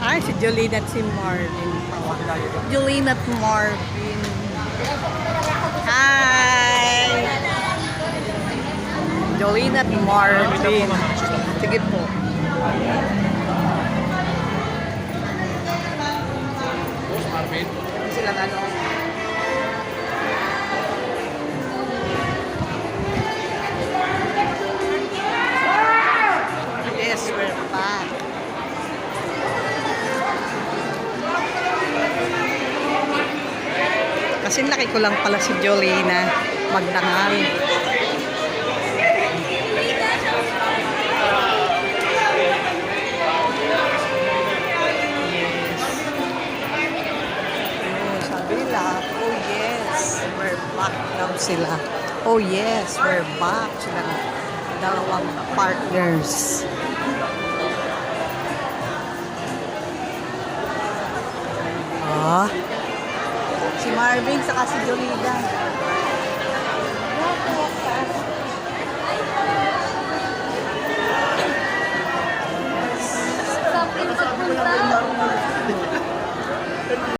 Ay, si Jolene at si Marvin. Jolene at Marvin. Hi! Jolene at Marvin. Sige po. Silang ano? Yes, we're back. Kasi laki ko lang pala si Jolena magdangal. Sabi nila, oh yes, we're back daw sila. Oh yes, we're back. Sila dalawang partners. Ah. Si Marvin saka si Jolida. Sa pinagpunta.